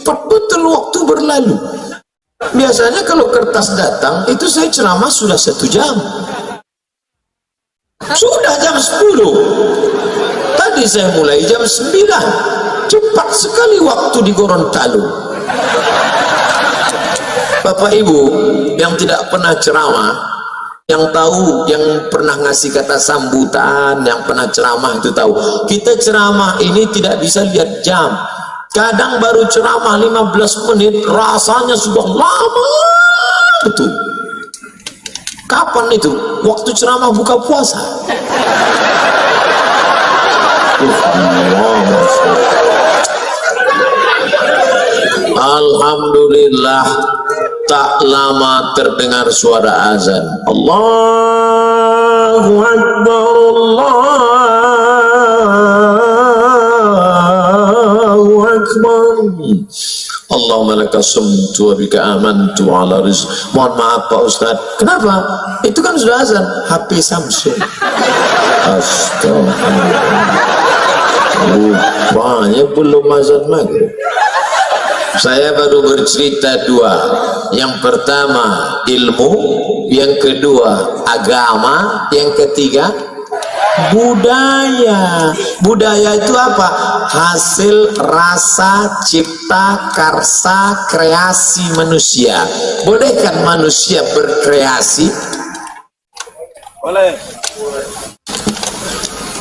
cepat betul waktu berlalu. Biasanya kalau kertas datang itu saya ceramah sudah 1 jam, sudah jam 10. Tadi saya mulai jam 9. Cepat sekali waktu di Gorontalo. Bapak Ibu yang tidak pernah ceramah, yang tahu, yang pernah ngasih kata sambutan, yang pernah ceramah itu tahu, kita ceramah ini tidak bisa lihat jam. Kadang baru ceramah 15 menit rasanya sudah lama betul. Kapan itu? Waktu ceramah buka puasa. Alhamdulillah, tak lama terdengar suara azan. Allahu Akbar, Allahu Akbar. Allahumma laka sumtu wa bika amantu ala rizq. Mohon maaf Pak Ustaz, kenapa? Itu kan sudah azan. HP Samsung. Astagfirullah, rupanya belum azan maghrib. Saya baru bercerita 2. Yang pertama ilmu, yang kedua agama, yang ketiga budaya. Budaya itu apa? Hasil rasa cipta karsa kreasi manusia. Boleh kan manusia berkreasi? Boleh.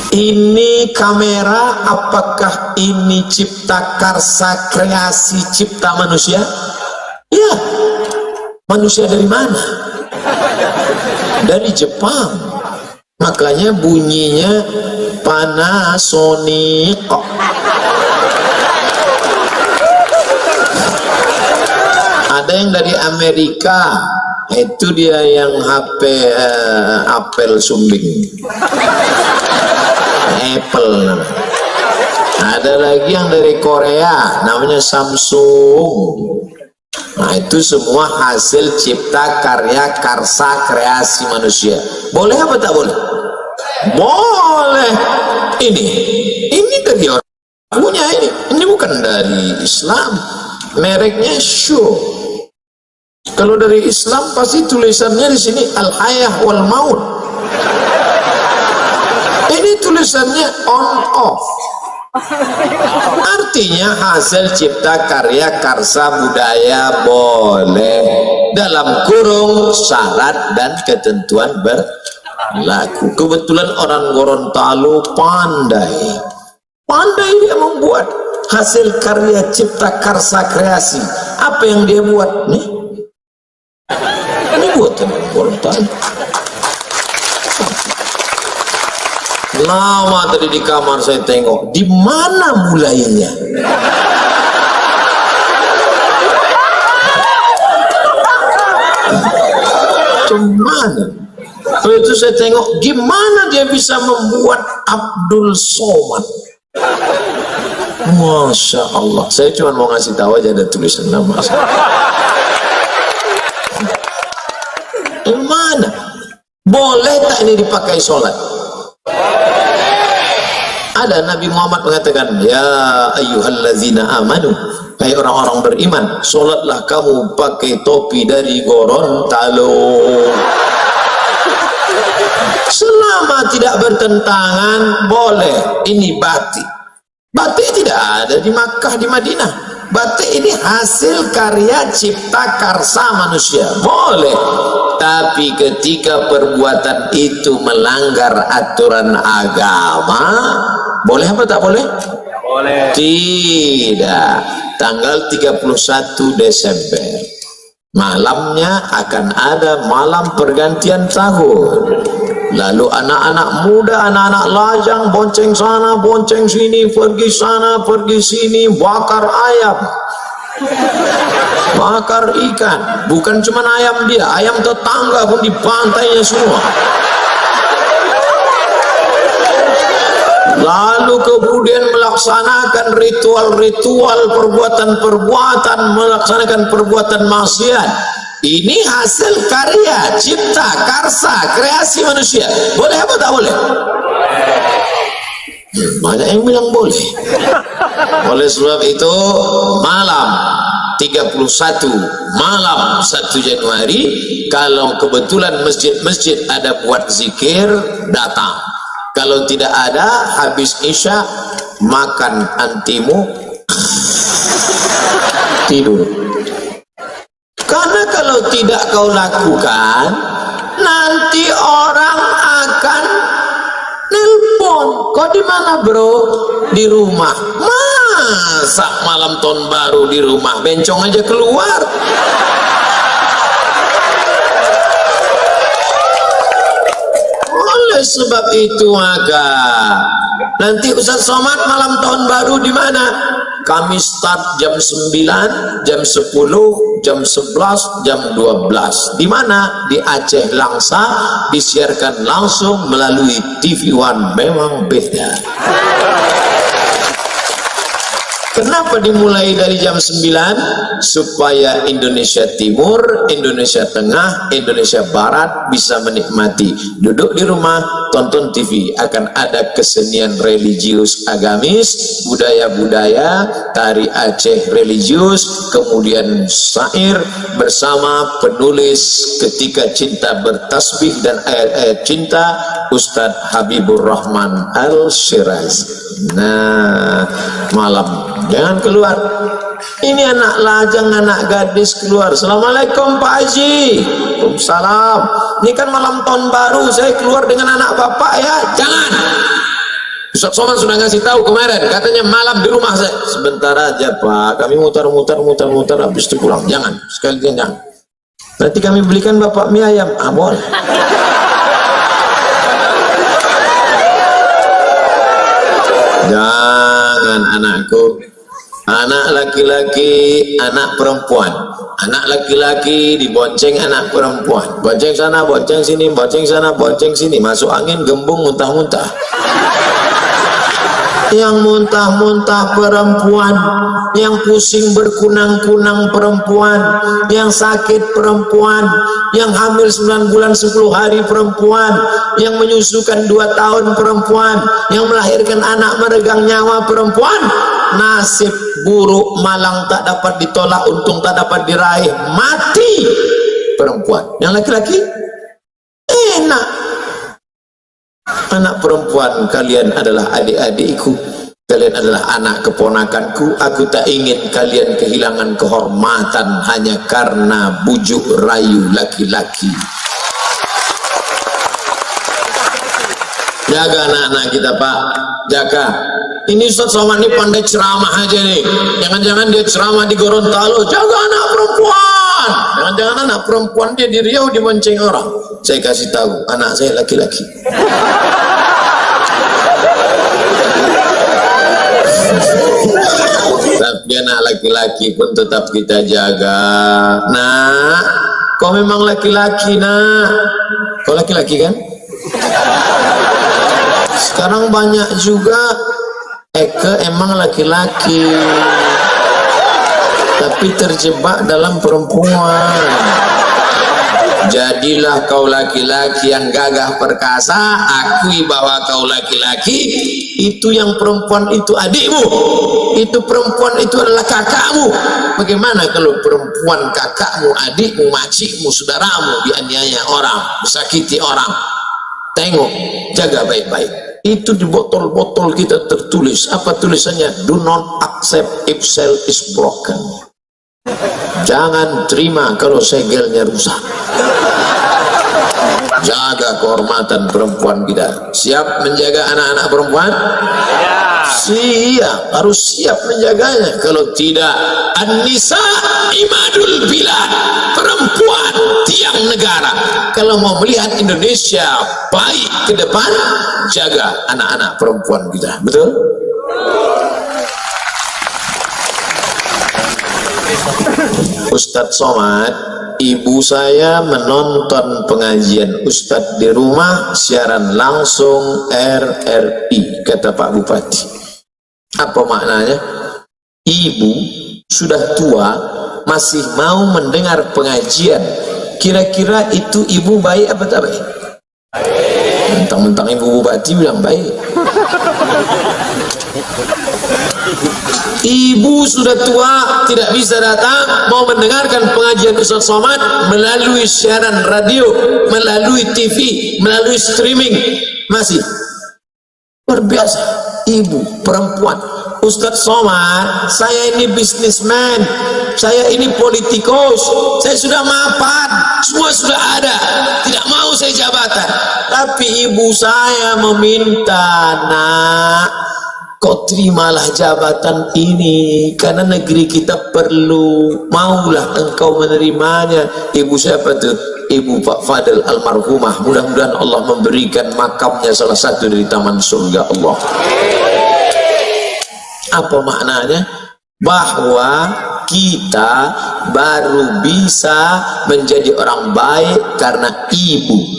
Ini kamera, apakah ini cipta karsa kreasi cipta manusia? Ya. Manusia dari mana? Dari Jepang. Makanya bunyinya Panasonic. Ada yang dari Amerika, itu dia yang HP apel sumbing, Apple namanya. Ada lagi yang dari Korea, namanya Samsung. Nah itu semua hasil cipta karya karsa kreasi manusia. Boleh apa tak boleh? Boleh. Ini dari orang punya ini bukan dari Islam. Mereknya Show. Kalau dari Islam pasti tulisannya di sini Al-Hayah wal Maut. Ini tulisannya on off. Artinya hasil cipta karya karsa budaya boleh, dalam kurung syarat dan ketentuan berlaku. Kebetulan orang Gorontalo pandai dia membuat hasil karya cipta karsa kreasi. Apa yang dia buat nih? Ini buatan orang Gorontalo. Lama tadi di kamar saya tengok, di mana mulainya? Cuman itu saya tengok gimana dia bisa membuat Abdul Somad. Masya Allah. Saya cuma mau ngasih tahu aja ada tulisan nama saya. Gimana? Boleh tak ini dipakai sholat? Ada Nabi Muhammad mengatakan, ya ayyuhallazina amanu, hai orang-orang beriman, sholatlah kamu pakai topi dari Gorontalo. Selama tidak bertentangan boleh. Ini batik. Batik tidak ada di Makkah, di Madinah. Batik ini hasil karya cipta karsa manusia, boleh. Tapi ketika perbuatan itu melanggar aturan agama, boleh apa tak boleh? Boleh. Tidak. Tanggal 31 Desember malamnya akan ada malam pergantian tahun. Lalu anak-anak muda, anak-anak lajang bonceng sana, bonceng sini, pergi sana, pergi sini, bakar ayam, bakar ikan. Bukan cuma ayam dia, ayam tetangga pun dipantainya semua. Lalu kemudian melaksanakan ritual-ritual, perbuatan-perbuatan, melaksanakan perbuatan maksiat. Ini hasil karya cipta karsa kreasi manusia. Boleh apa tak boleh? Banyak yang bilang boleh. Oleh sebab itu malam 31 malam 1 Januari kalau kebetulan masjid-masjid ada buat zikir, datang. Kalau tidak ada, habis isya makan antimu, tidur. Karena kalau tidak kau lakukan, nanti orang akan nelpon. Kau di mana bro? Di rumah. Masa malam tahun baru di rumah? Bencong aja keluar. Oleh sebab itu maka nanti Ustaz Somad malam tahun baru di mana? Kami start jam 9, jam 10, jam 11, jam 12. Di mana? Di Aceh Langsa, disiarkan langsung melalui TV One. Memang beda. Kenapa dimulai dari jam 9? Supaya Indonesia Timur, Indonesia Tengah, Indonesia Barat bisa menikmati. Duduk di rumah, tonton TV. Akan ada kesenian religius agamis, budaya-budaya, tari Aceh religius, kemudian syair bersama penulis Ketika Cinta Bertasbih dan ayat-ayat cinta, Ustadz Habibur Rahman Al-Shirazi. Nah, malam jangan keluar. Ini anak lajang, anak gadis keluar. Assalamualaikum Pak Haji. Waalaikumsalam. Ini kan malam tahun baru, saya keluar dengan anak bapak ya. Jangan. Ustaz Somad sudah ngasih tahu kemarin, katanya malam di rumah saya. Sebentar aja Pak, kami mutar-mutar habis itu pulang. Jangan, sekalian jangan. Nanti kami belikan bapak mie ayam. Ah, boleh. Jangan anakku. Anak laki-laki, anak perempuan. Anak laki-laki dibonceng anak perempuan. Bonceng sana, bonceng sini, bonceng sana, bonceng sini. Masuk angin, gembung, muntah-muntah. Yang muntah-muntah perempuan, yang pusing berkunang-kunang perempuan, yang sakit perempuan, yang hamil 9 bulan 10 hari perempuan, yang menyusukan 2 tahun perempuan, yang melahirkan anak meregang nyawa perempuan. Nasib buruk malang tak dapat ditolak, untung tak dapat diraih, mati perempuan. Yang laki-laki enak. Anak perempuan kalian adalah adik-adikku, kalian adalah anak keponakanku. Aku tak ingin kalian kehilangan kehormatan hanya karena bujuk rayu laki-laki. Jaga anak-anak kita Pak, jaga. Ini Ustaz Somad ini pandai ceramah aja nih. Jangan-jangan dia ceramah di Gorontalo, jaga anak perempuan. Jangan-jangan anak perempuan dia di Riau dibonceng orang. Saya kasih tahu, anak saya laki-laki. Tapi anak laki-laki pun tetap kita jaga. Nah, kau memang laki-laki nak. Kau laki-laki kan? Sekarang banyak juga Eke emang laki-laki, tapi terjebak dalam perempuan. Jadilah kau laki-laki yang gagah perkasa, akui bahwa kau laki-laki. Itu yang perempuan itu adikmu, itu perempuan itu adalah kakakmu. Bagaimana kalau perempuan kakakmu, adikmu, makcikmu, saudaramu dianiaya orang, disakiti orang? Tengok, jaga baik-baik. Itu di botol-botol kita tertulis. Apa tulisannya? Do not accept if cell is broken. Jangan terima kalau segelnya rusak. Jaga kehormatan perempuan kita. Siap menjaga anak-anak perempuan? Siap, harus siap menjaganya. Kalau tidak, an-nisa imadul bilad, perempuan tiang negara. Kalau mau melihat Indonesia baik ke depan, jaga anak-anak perempuan kita. Betul? Ustadz Somad, ibu saya menonton pengajian Ustadz di rumah, siaran langsung RRI, kata Pak Bupati. Apa maknanya? Ibu sudah tua masih mau mendengar pengajian. Kira-kira itu ibu baik apa tak baik? Mentang-mentang ibu bupati bilang baik. Ibu sudah tua, tidak bisa datang, mau mendengarkan pengajian Ustaz Somad melalui siaran radio, melalui TV, melalui streaming. Masih luar biasa. Ibu perempuan, Ustaz Somad, saya ini bisnismen, saya ini politikus, saya sudah mapan, semua sudah ada, tidak mau saya jabatan. Tapi ibu saya meminta, nak, kau terimalah jabatan ini karena negeri kita perlu, maulah engkau menerimanya. Ibu siapa tuh? Ibu Pak Fadil almarhumah, mudah-mudahan Allah memberikan makamnya salah satu dari taman surga Allah. Apa maknanya? Bahwa kita baru bisa menjadi orang baik karena ibu.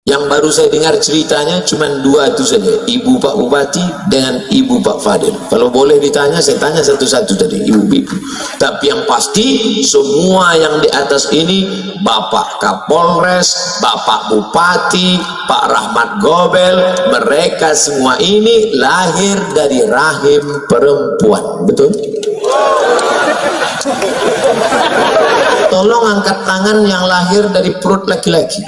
Yang baru saya dengar ceritanya cuma dua itu saja, ibu Pak Bupati dengan ibu Pak Fadil. Kalau boleh ditanya, saya tanya satu-satu tadi, ibu-ibu. Tapi yang pasti semua yang di atas ini, Bapak Kapolres, Bapak Bupati, Pak Rahmat Gobel, mereka semua ini lahir dari rahim perempuan, betul? Tolong angkat tangan yang lahir dari perut laki-laki.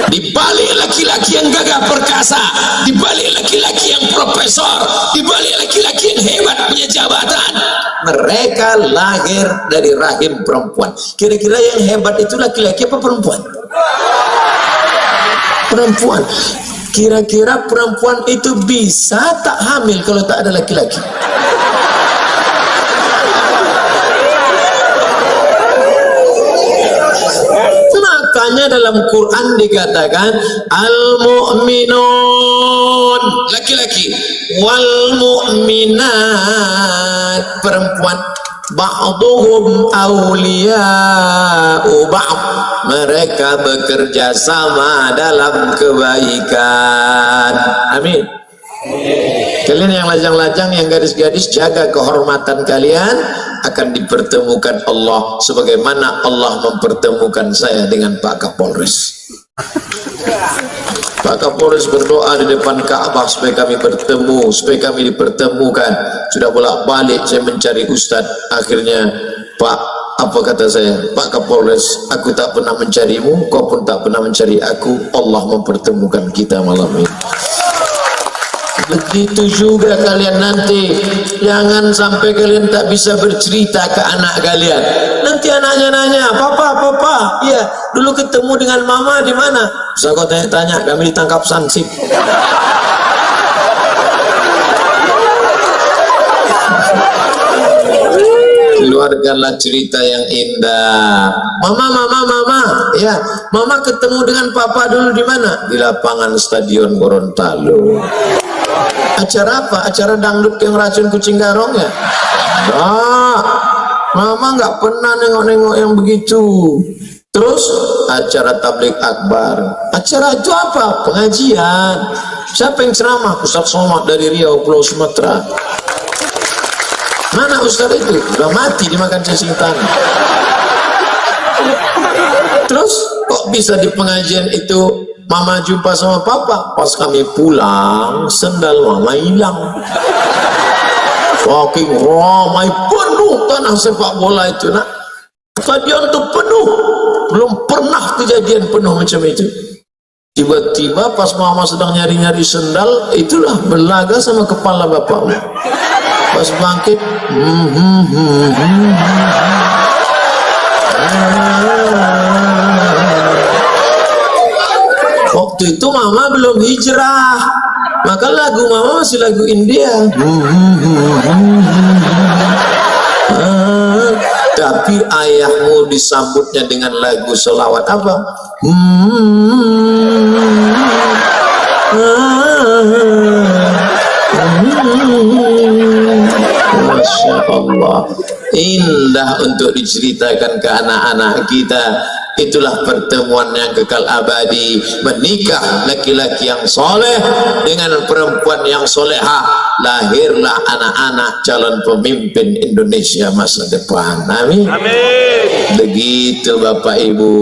Di balik laki-laki yang gagah perkasa, di balik laki-laki yang profesor, di balik laki-laki yang hebat punya jabatan, mereka lahir dari rahim perempuan. Kira-kira yang hebat itu laki-laki apa perempuan? Perempuan. Kira-kira perempuan itu bisa tak hamil kalau tak ada laki-laki? Makanya dalam Quran dikatakan al-mu'minun laki-laki, wal mu'minat perempuan, ba'duhum awliya'u ba'd, mereka bekerja sama dalam kebaikan. Amin. Kalian yang lajang-lajang, yang gadis-gadis, jaga kehormatan kalian, akan dipertemukan Allah sebagaimana Allah mempertemukan saya dengan Pak Kapolres. Pak Kapolres berdoa di depan Ka'bah supaya kami bertemu, supaya kami dipertemukan. Sudah bolak-balik saya mencari Ustadz, akhirnya Pak, apa kata saya? Pak Kapolres, aku tak pernah mencarimu, kau pun tak pernah mencari aku, Allah mempertemukan kita malam ini. Begitu juga kalian nanti, jangan sampai kalian tak bisa bercerita ke anak kalian. Nanti anaknya nanya, papa, iya, dulu ketemu dengan mama di mana? Bisa kau tanya, kami ditangkap Sansip. Keluarkanlah cerita yang indah. Mama, ya, mama ketemu dengan papa dulu di mana? Di lapangan Stadion Gorontalo. Acara apa? Acara dangdut yang racun kucing garong ya? Nah, mama nggak pernah nengok-nengok yang begitu. Terus acara tabligh akbar. Acara itu apa? Pengajian. Siapa yang ceramah? Ustaz Somad dari Riau, Pulau Sumatera. Mana Ustaz itu? Udah mati dimakan cacing tanah. Terus kok bisa di pengajian itu mama jumpa sama papa? Pas kami pulang, sendal mama hilang. Saking ramai, penuh tanah sepak bola itu, nak. Stadion itu penuh. Belum pernah kejadian penuh macam itu. Tiba-tiba pas mama sedang nyari-nyari sendal, itulah berlaga sama kepala bapakmu. Pas bangkit, waktu itu mama belum hijrah, maka lagu mama masih lagu India. Tapi ayahmu disambutnya dengan lagu selawat apa? Masya Allah, indah untuk diceritakan ke anak-anak kita. Itulah pertemuan yang kekal abadi, menikah laki-laki yang soleh dengan perempuan yang solehah, lahirlah anak-anak calon pemimpin Indonesia masa depan. Amin. Amin. Begitu Bapak Ibu.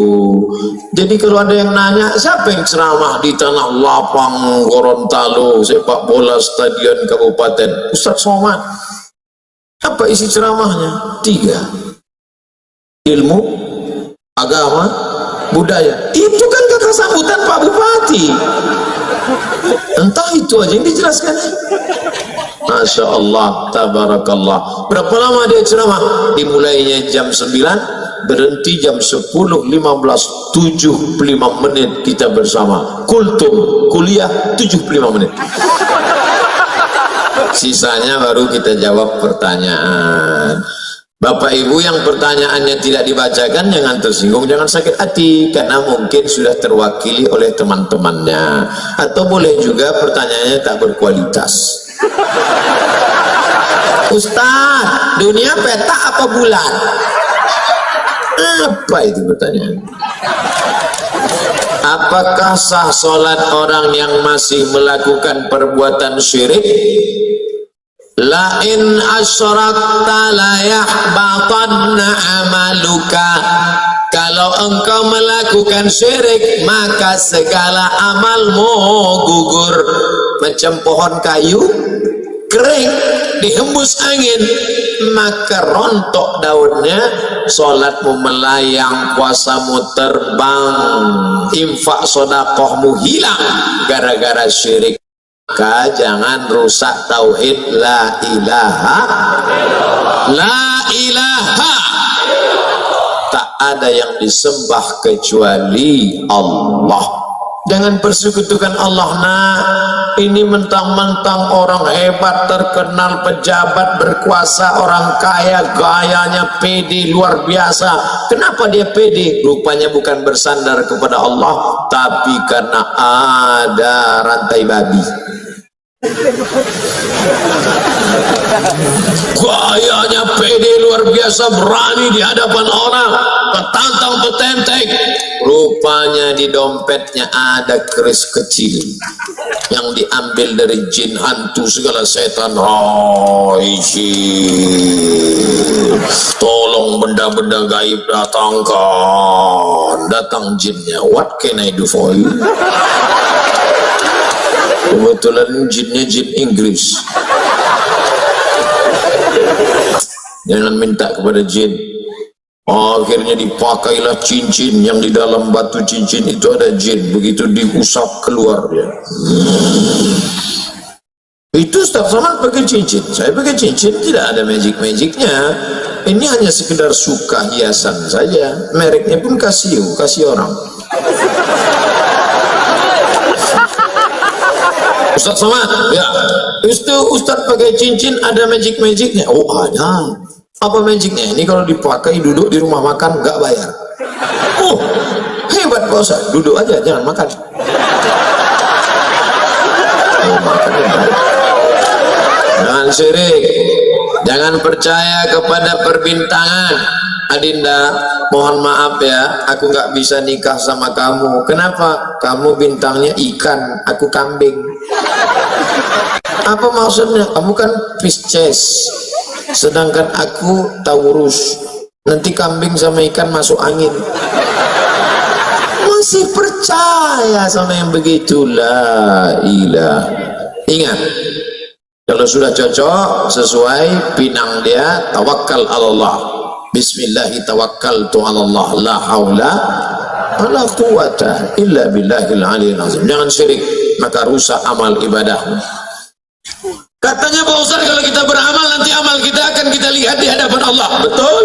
Jadi kalau ada yang nanya, siapa yang ceramah di tanah lapang Gorontalo sepak bola stadion kabupaten? Ustaz Somad. Apa isi ceramahnya? 3. Ilmu, agama, budaya. Itu kan kata sambutan Pak Bupati. Entah itu aja yang dijelaskan. Masya Allah, tabarakallah. Berapa lama dia ceramah? Dimulainya jam 9, berhenti jam 10.15, 75 menit kita bersama. Kultum, kuliah 75 menit. Sisanya baru kita jawab pertanyaan. Bapak Ibu yang pertanyaannya tidak dibacakan jangan tersinggung, jangan sakit hati, karena mungkin sudah terwakili oleh teman-temannya, atau boleh juga pertanyaannya tak berkualitas. Ustaz, dunia peta apa bulan? Apa itu pertanyaan? Apakah sah sholat orang yang masih melakukan perbuatan syirik? La in asyrakta la yahbatanna amaluka. Kalau engkau melakukan syirik, maka segala amalmu gugur. Macam pohon kayu kering dihembus angin, maka rontok daunnya, sholatmu melayang, puasamu terbang, infak sodakohmu hilang gara-gara syirik. Maka jangan rusak tauhid la ilaha, la ilaha, tak ada yang disembah kecuali Allah. Jangan persekutukan Allah. Nah, ini mentang-mentang orang hebat, terkenal, pejabat, berkuasa, orang kaya, gayanya pede luar biasa. Kenapa dia pede? Rupanya bukan bersandar kepada Allah, tapi karena ada rantai babi. Gayanya pede luar biasa, berani di hadapan orang, petantang petenteng. Rupanya di dompetnya ada keris kecil yang diambil dari jin, hantu, segala setan. Tolong benda-benda gaib datangkan. Datang jinnya. What can I do for you? Kebetulan jinnya jin Inggris. Jangan minta kepada jin. Akhirnya dipakailah cincin yang di dalam batu cincin itu ada jin. Begitu diusap keluar dia. Itu Ustaz Somad pakai cincin, saya pakai cincin, tidak ada magic-magicnya. Ini hanya sekedar suka hiasan saja. Mereknya pun Casio, kasih orang. Ustaz Somad, ya, itu Ustaz pakai cincin ada magic-magicnya. Oh ada. Apa magicnya? Ini kalau dipakai duduk di rumah makan nggak bayar. Oh hebat Pak Ustaz, duduk aja jangan makan. Jangan syirik, jangan percaya kepada perbintangan. Adinda, mohon maaf ya, aku nggak bisa nikah sama kamu. Kenapa? Kamu bintangnya ikan, aku kambing. Apa maksudnya? Kamu kan Pisces, sedangkan aku Taurus. Nanti kambing sama ikan masuk angin. Masih percaya sama yang begitulah. Ilah. Ingat, kalau sudah cocok sesuai pinang dia, tawakal Allah. Bismillahi tawakkaltu ala Allah, la haula wala quwata illa billahil aliyil azim. Jangan syirik, maka rusak amal ibadahmu. Katanya Pak Ustaz, kalau kita beramal nanti amal kita akan kita lihat di hadapan Allah. Betul?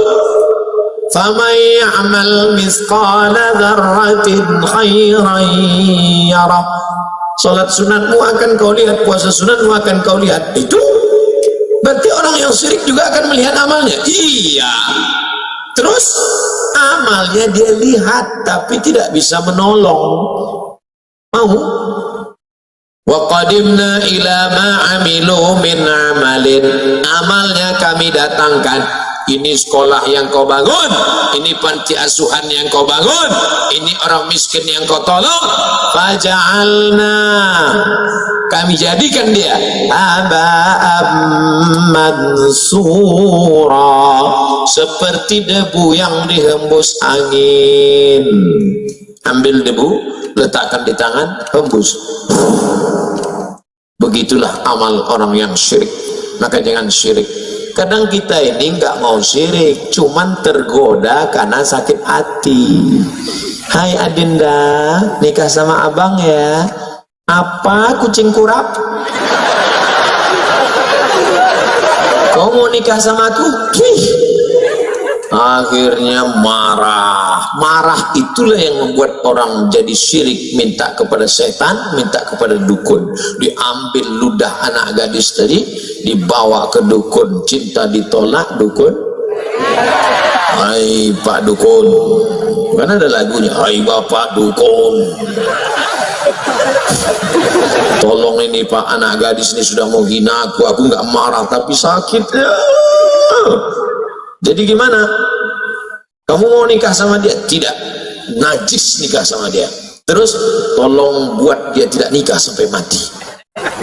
Faman ya'mal misqala dzarratin khairan yarah. Salat sunatmu akan kau lihat, puasa sunatmu akan kau lihat. Itu berarti orang yang syirik juga akan melihat amalnya. Iya. Terus amalnya dia lihat tapi tidak bisa menolong. Mau? Wa qadimna ila ma amilu min amalin. Amalnya kami datangkan. ini sekolah yang kau bangun, ini panti asuhan yang kau bangun, ini orang miskin yang kau tolong. Faja'alna, kami jadikan dia haba'am mansura, seperti debu yang dihembus angin. Ambil debu, letakkan di tangan, hembus. Begitulah amal orang yang syirik. Maka jangan syirik. Kadang kita ini nggak mau syirik, cuman tergoda karena sakit hati. Hai Adinda, nikah sama abang ya. Apa, kucing kurap? Kau mau nikah sama aku? Akhirnya marah itulah yang membuat orang jadi syirik, minta kepada setan, minta kepada dukun. Diambil ludah anak gadis tadi, dibawa ke dukun. Cinta ditolak, dukun, hai Pak Dukun, kan ada lagunya, hai Bapak Dukun, tolong ini Pak, anak gadis ini sudah mau hina aku nggak marah tapi sakit ya. Jadi gimana? Kamu mau nikah sama dia? Tidak, najis nikah sama dia. Terus tolong buat dia tidak nikah sampai mati.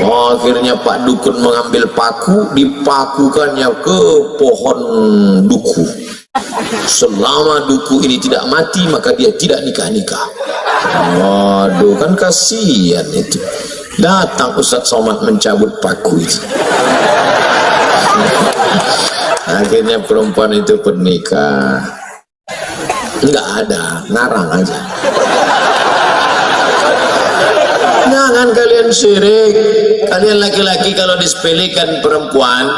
Oh, akhirnya Pak Dukun mengambil paku, dipakukannya ke pohon duku. Selama duku ini tidak mati, maka dia tidak nikah-nikah. Waduh, kan kasihan itu. Datang Ustadz Somad mencabut paku itu. Akhirnya perempuan itu pernikah. Enggak ada, ngarang aja. Jangan kalian syirik. Kalian laki-laki kalau disepelekan perempuan,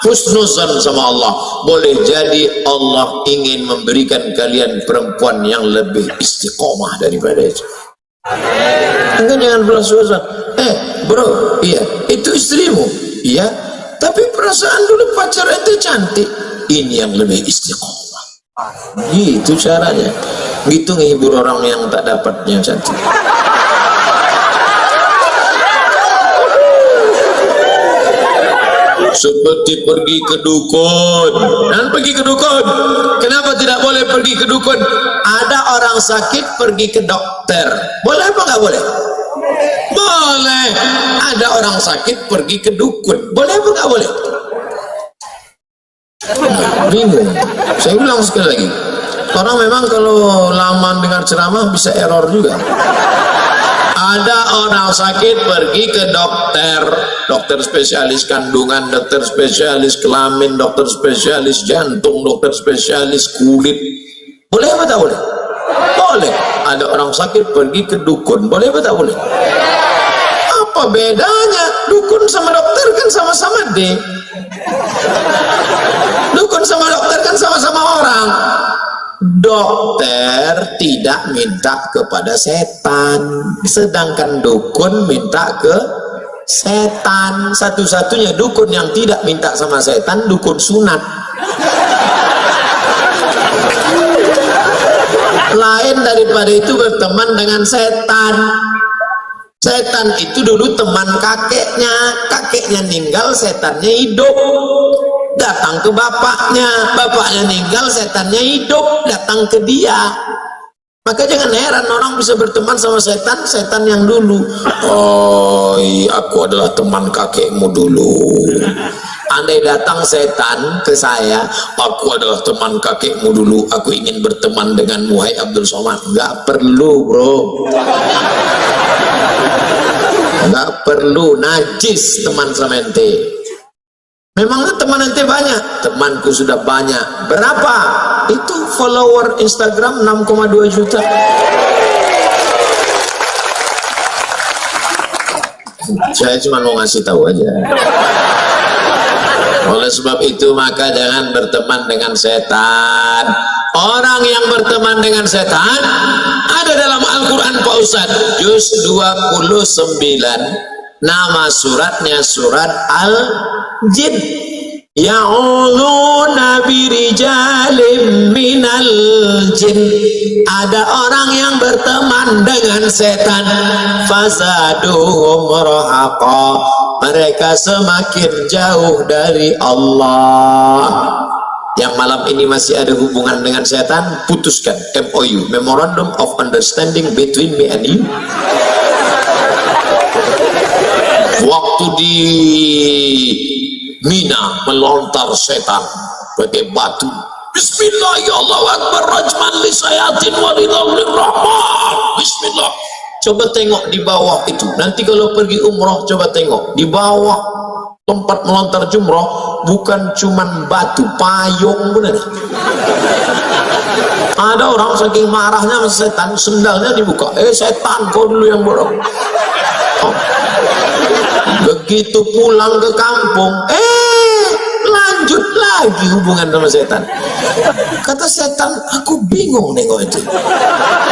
husnuzan sama Allah. Boleh jadi Allah ingin memberikan kalian perempuan yang lebih istiqomah daripada itu. Enggak, jangan belas-belasan. Bro, iya, itu istrimu. Iya, tapi perasaan dulu pacar itu cantik. Ini yang lebih istiqomah. Gitu caranya. Gitu ngehibur orang yang tak dapatnya cantik. Seperti pergi ke dukun. Dan pergi ke dukun, kenapa tidak boleh pergi ke dukun? Ada orang sakit pergi ke dokter, boleh apa nggak boleh? Boleh. Ada orang sakit pergi ke dukun, boleh apa nggak boleh? Bingung. Saya ulang sekali lagi, orang memang kalau lama dengar ceramah bisa error juga. Ada orang sakit pergi ke dokter, dokter spesialis kandungan, dokter spesialis kelamin, dokter spesialis jantung, dokter spesialis kulit. Boleh apa tak boleh? Boleh. Ada orang sakit pergi ke dukun, boleh apa tak boleh? Apa bedanya? Dukun sama dokter kan sama-sama deh. Dukun sama dokter kan sama-sama orang. Dokter tidak minta kepada setan, sedangkan dukun minta ke setan. Satu-satunya dukun yang tidak minta sama setan, dukun sunat. Lain daripada itu berteman dengan setan. Setan itu dulu teman kakeknya, kakeknya meninggal, setannya hidup. Datang ke bapaknya, bapaknya meninggal, setannya hidup, datang ke dia. Maka jangan heran orang bisa berteman sama setan, setan yang dulu. Oh, aku adalah teman kakekmu dulu. Andai datang setan ke saya, aku adalah teman kakekmu dulu, aku ingin berteman denganmu, hai Abdul Somad. Nggak perlu, bro. Nggak perlu, najis teman sama ente. Memangnya teman ente banyak? Temanku sudah banyak. Berapa? Itu follower Instagram 6,2 juta. Saya cuma mau ngasih tahu aja. Oleh sebab itu maka jangan berteman dengan setan. Orang yang berteman dengan setan ada dalam Al-Quran Pak Ustadz, juz 29. Nama suratnya surat Al-Jin. Ya'udzuuna birijalim minal jin. Ada orang yang berteman dengan setan, fazaduhum rahaqa, mereka semakin jauh dari Allah. yang malam ini masih ada hubungan dengan setan, putuskan MOU, Memorandum of Understanding between me and you. Waktu di Mina melontar setan pakai batu, Bismillah, ya Allah Akbar, rajman li sayatin walidhawlir rahman. Bismillah. Coba tengok di bawah itu, nanti kalau pergi umroh coba tengok di bawah tempat melontar jumroh, bukan cuman batu, payung pun ada. Ada orang saking marahnya sama setan, sendalnya dibuka, setan kau dulu yang borong. Begitu pulang ke kampung, lanjut lagi hubungan sama setan. Kata setan, aku bingung nengok itu.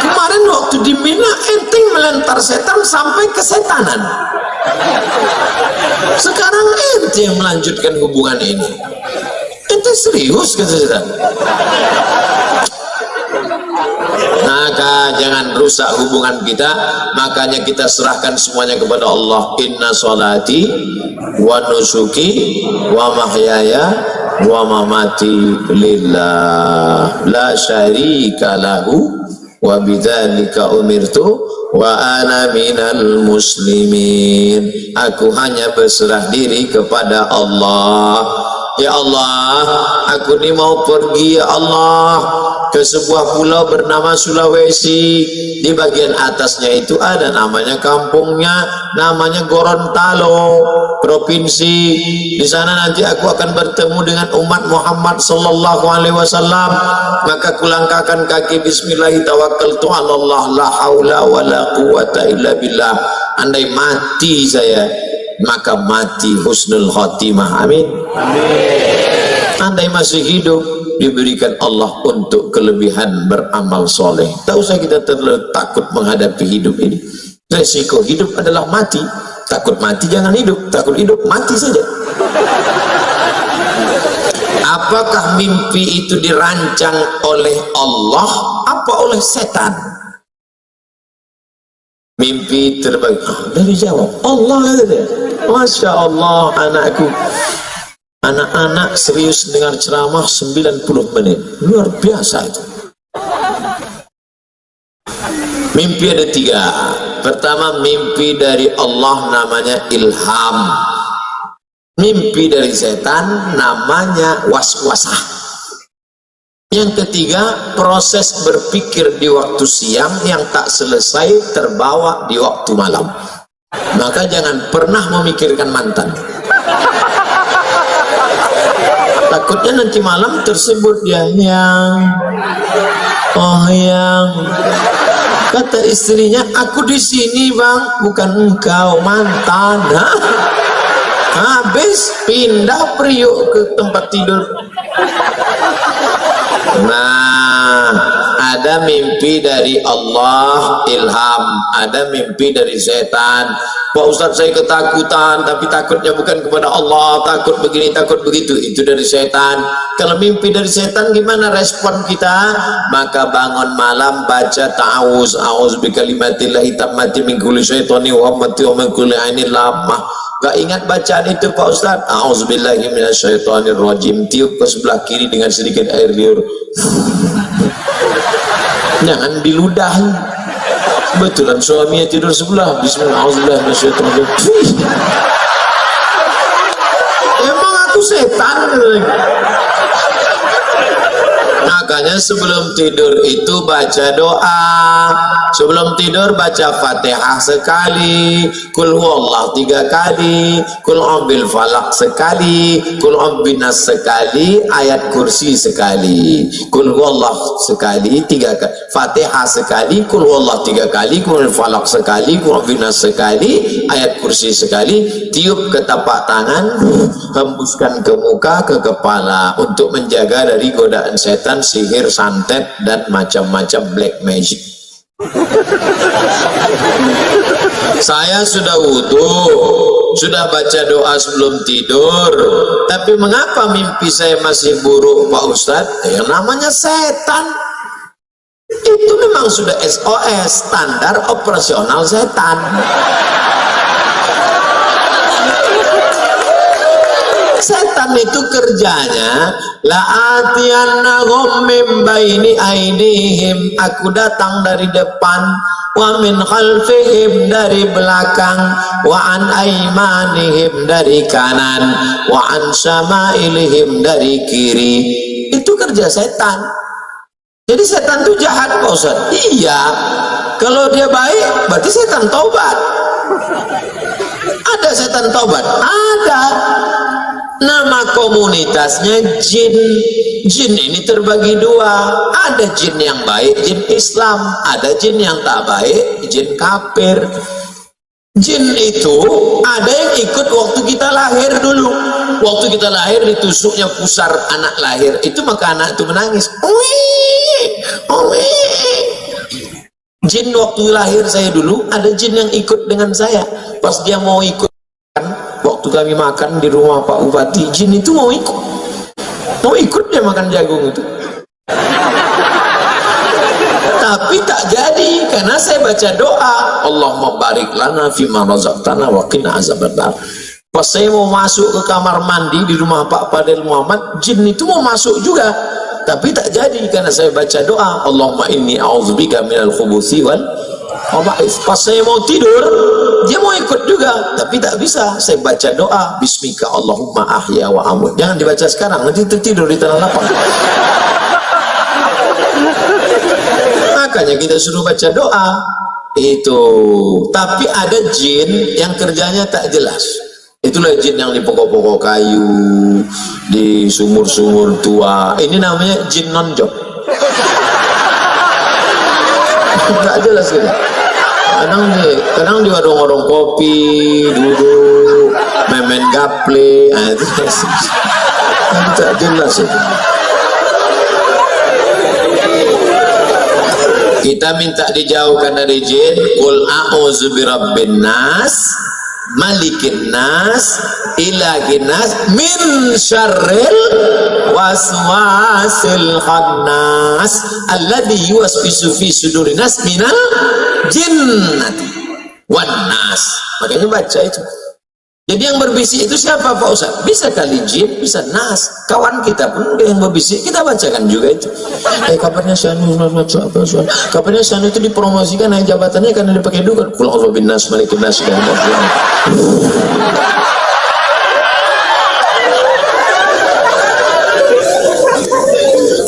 Kemarin waktu di Mina enteng melentar setan sampai kesetanan. Sekarang ente yang melanjutkan hubungan ini. Ente serius, kata setan. Maka jangan rusak hubungan kita, makanya kita serahkan semuanya kepada Allah. Inna sholati wa nusuki wa mahyaya wa mamati lillah la syarika lahu wa bidzalika umirtu wa ana minal muslimin. Aku hanya berserah diri kepada Allah. Ya Allah, aku ini mau pergi ya Allah ke sebuah pulau bernama Sulawesi. Di bagian atasnya itu ada namanya kampungnya, namanya Gorontalo, provinsi. Di sana nanti aku akan bertemu dengan umat Muhammad sallallahu alaihi wasallam. Maka kulangkakan kaki, bismillahi tawakkaltu 'alallah, la haula wala quwata illa billah. Andai mati saya, maka mati husnul khotimah. Amin. Andai masih hidup, diberikan Allah untuk kelebihan beramal soleh. Tak usah kita terlalu takut menghadapi hidup ini. Resiko hidup adalah mati. Takut mati jangan hidup, takut hidup mati saja. Apakah mimpi itu dirancang oleh Allah apa oleh setan? Mimpi terbaik dari jawab Allah. Masya Allah, anakku, anak-anak serius dengar ceramah 90 menit, luar biasa itu. Mimpi ada 3. Pertama, mimpi dari Allah namanya ilham. Mimpi dari setan namanya waswasah. Yang ketiga, proses berpikir di waktu siang yang tak selesai terbawa di waktu malam. Maka jangan pernah memikirkan mantan. Takutnya nanti malam tersebut dia yang kata istrinya, aku di sini bang, bukan engkau mantan. Habis pindah priuk ke tempat tidur. Nah, ada mimpi dari Allah ilham, ada mimpi dari setan. Pak Ustadz, saya ketakutan, tapi takutnya bukan kepada Allah, takut begini, takut begitu, itu dari setan. Kalau mimpi dari setan, gimana respon kita? Maka bangun malam baca ta'awuz, a'udzu bikalimatillahit tammati min kulli syaitani wa hammati wa min kulli ainil lamah. Gak ingat bacaan itu Pak Ustadz? A'udzubillahi minasyaitonir rajim. Tiup ke sebelah kiri dengan sedikit air liur. Jangan diludahi. Betulan suaminya tidur sebelah. Bismillahirrahmanirrahim. Emang aku setan? Makanya sebelum tidur itu baca doa. Sebelum tidur baca Fatihah sekali, Qul huwallah 3 kali, Qul a'udzu falaq sekali, Qul a'udzu binas sekali, ayat kursi sekali, Qul huwallah sekali 3 kali, Fatihah sekali, Qul huwallah 3 kali, Qul falaq sekali, Qul a'udzu binas sekali, ayat kursi sekali. Tiup ke tapak tangan, hembuskan ke muka, ke kepala, untuk menjaga dari godaan setan, sihir, santet, dan macam-macam black magic. Saya sudah wudhu, sudah baca doa sebelum tidur, tapi mengapa mimpi saya masih buruk Pak Ustadz? Yang namanya setan. Itu memang sudah SOS, standar operasional setan. Setan itu kerjanya la'atiyannahum min baini aidihim, aku datang dari depan, wa min khalfihim, dari belakang, wa an aimanihim, dari kanan, wa an syama'ilihim, dari kiri. Itu kerja setan. Jadi setan itu jahat, Pak Ustaz? Iya. Kalau dia baik, berarti setan taubat. Ada setan taubat? Ada. Nama komunitasnya jin. Jin ini terbagi dua. Ada jin yang baik, jin Islam. Ada jin yang tak baik, jin kafir. Jin itu ada yang ikut waktu kita lahir dulu. Waktu kita lahir ditusuknya pusar anak lahir. Itu maka anak itu menangis. Jin waktu lahir saya dulu, ada jin yang ikut dengan saya. Pas dia mau ikut, waktu kami makan di rumah Pak Bupati, jin itu mau ikut dia makan jagung itu. Tapi tak jadi, karena saya baca doa, Allahumma barik lana fima razaqtana wa qina azabannar. Pas saya mau masuk ke kamar mandi di rumah Pak Fadil Muhammad, jin itu mau masuk juga, tapi tak jadi karena saya baca doa, Allahumma inni a'udzubika minal khubuthi wal khaba'ith. Pas saya mau tidur, dia mau ikut juga, tapi tak bisa. Saya baca doa, bismika Allahumma ahya wa amut. Jangan dibaca sekarang, nanti tertidur di tanah lapang. Makanya kita suruh baca doa itu. Tapi ada jin yang kerjanya tak jelas. Itulah jin yang di pokok-pokok kayu, di sumur-sumur tua. Ini namanya jin non-job. Tak jelas gitu. Kadang di warung-warung kopi, duduk, main gaple. Tak jelas itu. Kita minta dijauhkan dari jin. Qul a'udzu birabbin nas, malikin nas, ilahin nas, min syarril waswasil khannas alladzi yuwaswisu fi sudurin nas minal jinnati wan nas. Makanya baca itu. Jadi yang berbisik itu siapa Pak Ustaz? Bisa kali jin, bisa nas. Kawan kita pun yang berbisik, kita bacakan juga itu. Kabarnya Syanu, kabarnya Syanu itu dipromosikan naik jabatannya karena dipakai duga. Qul a'udzu bin nas, malikin nas.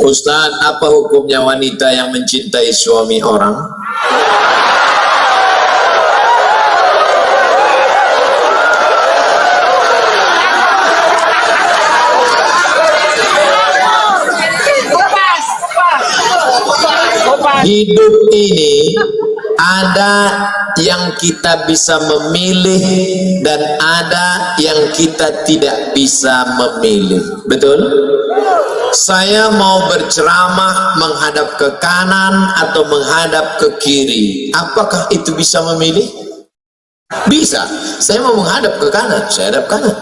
Ustaz, apa hukumnya wanita yang mencintai suami orang? Hidup ini ada yang kita bisa memilih dan ada yang kita tidak bisa memilih. Betul? Saya mau berceramah menghadap ke kanan atau menghadap ke kiri. Apakah itu bisa memilih? Bisa. Saya mau menghadap ke kanan, saya hadap kanan.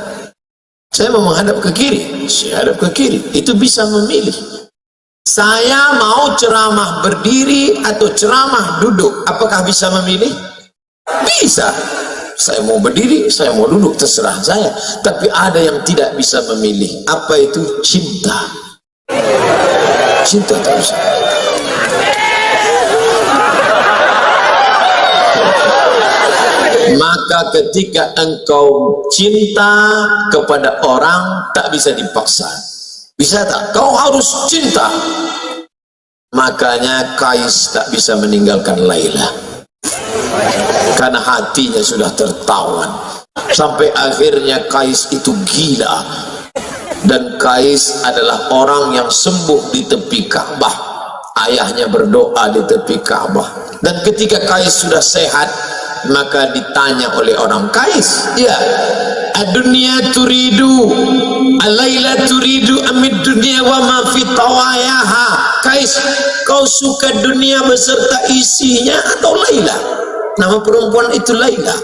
Saya mau menghadap ke kiri, saya hadap ke kiri. Itu bisa memilih. Saya mau ceramah berdiri atau ceramah duduk, apakah bisa memilih? Bisa. Saya mau berdiri, saya mau duduk, terserah saya. Tapi ada yang tidak bisa memilih. Apa itu? Cinta. Cinta tak bisa. Maka ketika engkau cinta kepada orang, tak bisa dipaksa. Bisa tak? Kau harus cinta. Makanya Kais tak bisa meninggalkan Laila. Karena hatinya sudah tertawan. Sampai akhirnya Kais itu gila. Dan Kais adalah orang yang sembuh di tepi Ka'bah. Ayahnya berdoa di tepi Ka'bah. Dan ketika Kais sudah sehat, maka ditanya oleh orang, Kais, ya, ad-dunya turidu, Laila turidu amid dunia wa ma fi tawayaha. Kais, kau suka dunia beserta isinya atau Laila? Nama perempuan itu Laila.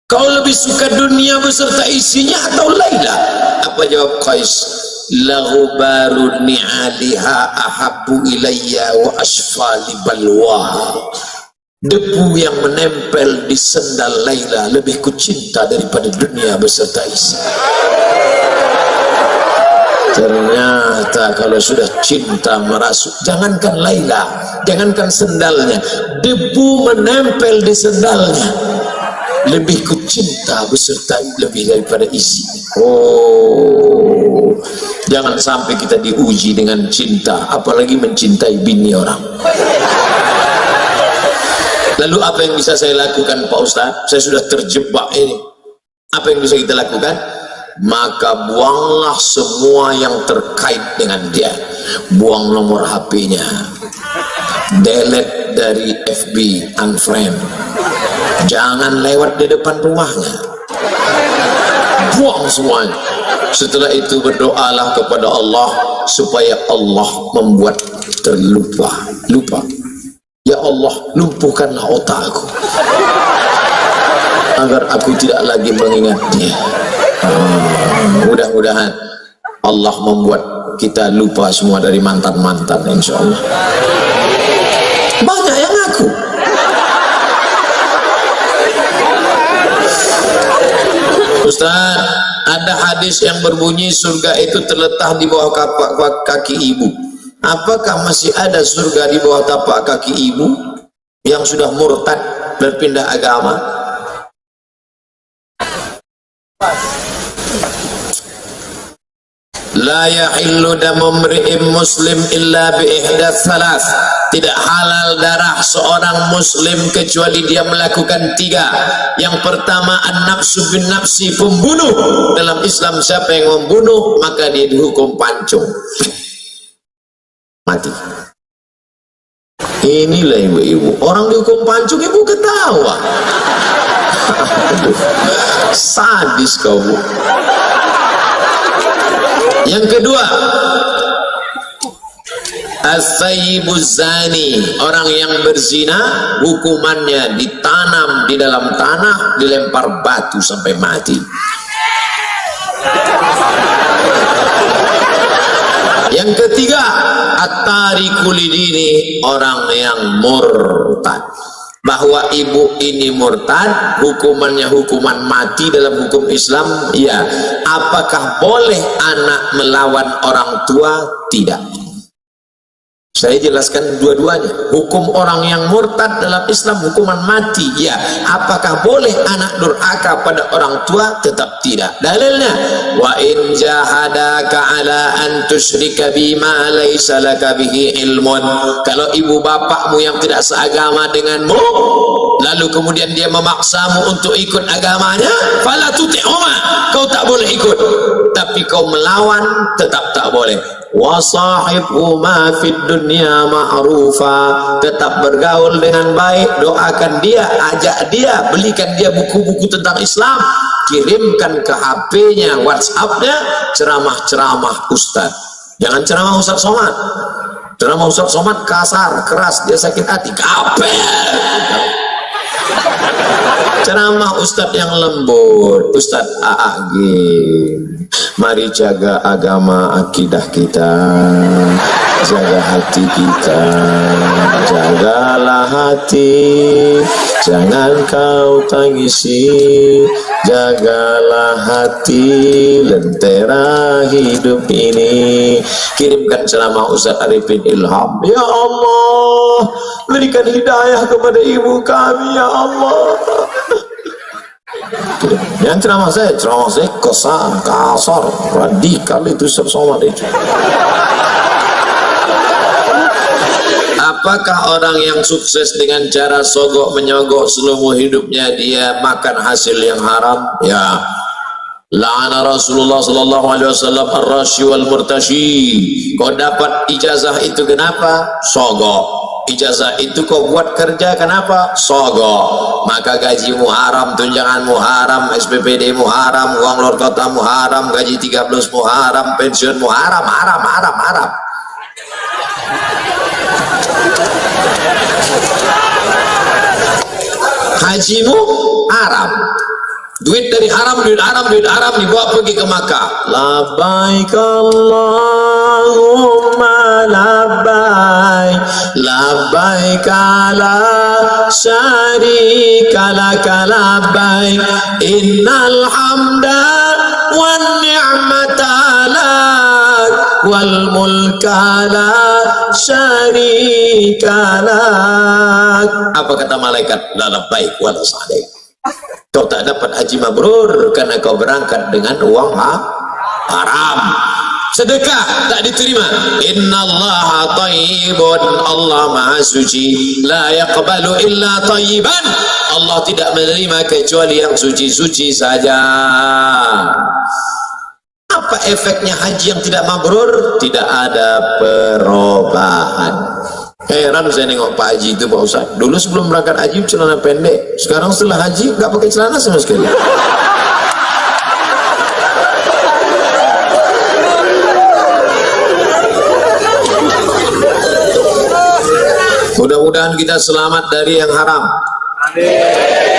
Kau lebih suka dunia beserta isinya atau Laila? Apa jawab Kais? Laghubaru ni'aliha ahabbu ilayya wa asfali balwaha. Debu yang menempel di sendal Laila lebih kucinta daripada dunia beserta isi. Ternyata ternyata kalau sudah cinta merasuk, jangankan Laila, jangankan sendalnya, debu menempel di sendalnya, lebih ku cinta beserta lebih daripada isi. Oh, jangan sampai kita diuji dengan cinta, apalagi mencintai bini orang. Lalu apa yang bisa saya lakukan Pak Ustaz? Saya sudah terjebak ini. Apa yang bisa kita lakukan? Maka buanglah semua yang terkait dengan dia. Buang nomor HP-nya, delete dari FB, unfriend. Jangan lewat di depan rumahnya, buang semuanya. Setelah itu berdoalah kepada Allah supaya Allah membuat lupa. Ya Allah, lumpuhkanlah otakku agar aku tidak lagi mengingat dia. Mudah-mudahan Allah membuat kita lupa semua dari mantan-mantan, insya Allah. Banyak yang ngaku. Ustaz, ada hadis yang berbunyi surga itu terletak di bawah tapak kaki ibu. Apakah masih ada surga di bawah tapak kaki ibu yang sudah murtad berpindah agama? La yahillu damu mri'in muslim illa bi ihdath thalath. Tidak halal darah seorang muslim kecuali dia melakukan 3. Yang pertama, an-nafsu bin nafsi, pembunuh. Dalam Islam siapa yang membunuh maka dia dihukum pancung, mati. Inilah ibu-ibu, orang dihukum pancung ibu ketawa. Sadis kau, Bu. Yang kedua, as-sayyibuz zani, orang yang berzina hukumannya ditanam di dalam tanah, dilempar batu sampai mati. Yang ketiga, at-tariku lidini, orang yang murtad. Bahwa ibu ini murtad, hukumannya hukuman mati dalam hukum Islam. Ya, apakah boleh anak melawan orang tua? Tidak. Saya jelaskan dua-duanya. Hukum orang yang murtad dalam Islam hukuman mati. Ya, apakah boleh anak durhaka pada orang tua? Tetap tidak. Dalilnya, wa in jahadaka ala an tusyrika bima laysa laka bihi ilmun. Kalau ibu bapakmu yang tidak seagama denganmu, lalu kemudian dia memaksamu untuk ikut agamanya, fala tuti'huma, kau tak boleh ikut. Tapi kau melawan tetap tak boleh. Wa sahibhuma fid dunya ma'rufa, tetap bergaul dengan baik, doakan dia, ajak dia, belikan dia buku-buku tentang Islam, kirimkan ke HP-nya, WhatsApp-nya ceramah-ceramah Ustaz. Jangan ceramah Ustaz Somad. Ceramah Ustaz Somad kasar, keras, dia sakit hati, kapel. Ceramah Ustadz yang lembut, Ustadz AAG. Mari jaga agama akidah kita, jaga hati kita, jagalah hati, jangan kau tangisi, jagalah hati, lentera hidup ini. Kirimkan ceramah Ustadz Arifin Ilham. Ya Allah, berikan hidayah kepada ibu kami, ya Allah. Yang ceramah saya kasar, radikal itu Somad itu. Apakah orang yang sukses dengan cara sogok menyogok seluruh hidupnya dia makan hasil yang haram? Ya. La'ana Rasulullah sallallahu alaihi wasallam ar-rashi wal murtashi. Kau dapat ijazah itu kenapa? Sogok. Ijazah itu kau buat kerja kenapa? Sogok. Maka gajimu haram, tunjanganmu haram, SPPD-mu haram, uang luar kotamu haram, gaji 13-mu haram, pensiunmu haram. Hajimu haram. Duit dari haram dibawa pergi ke Makkah. Labbaik Allahumma labbaik, labbaik la syarika laka labbaik, innal hamda wan ni'mata lak wal mulka la syarika lak. Apa kata malaikat? La labbaik wa la sa'daik. Kau tak dapat haji mabrur karena kau berangkat dengan uang haram. Sedekah tak diterima. Innallaha thayyibun, Allah maha suci. La yaqbalu illa thayyiban, Allah tidak menerima kecuali yang suci-suci saja. Apa efeknya haji yang tidak mabrur? Tidak ada perubahan. Heran saya nengok Pak Haji itu, Pak Ustaz. Dulu sebelum berangkat haji celana pendek, sekarang setelah haji nggak pakai celana sama sekali. Mudah-mudahan kita selamat dari yang haram. Amin.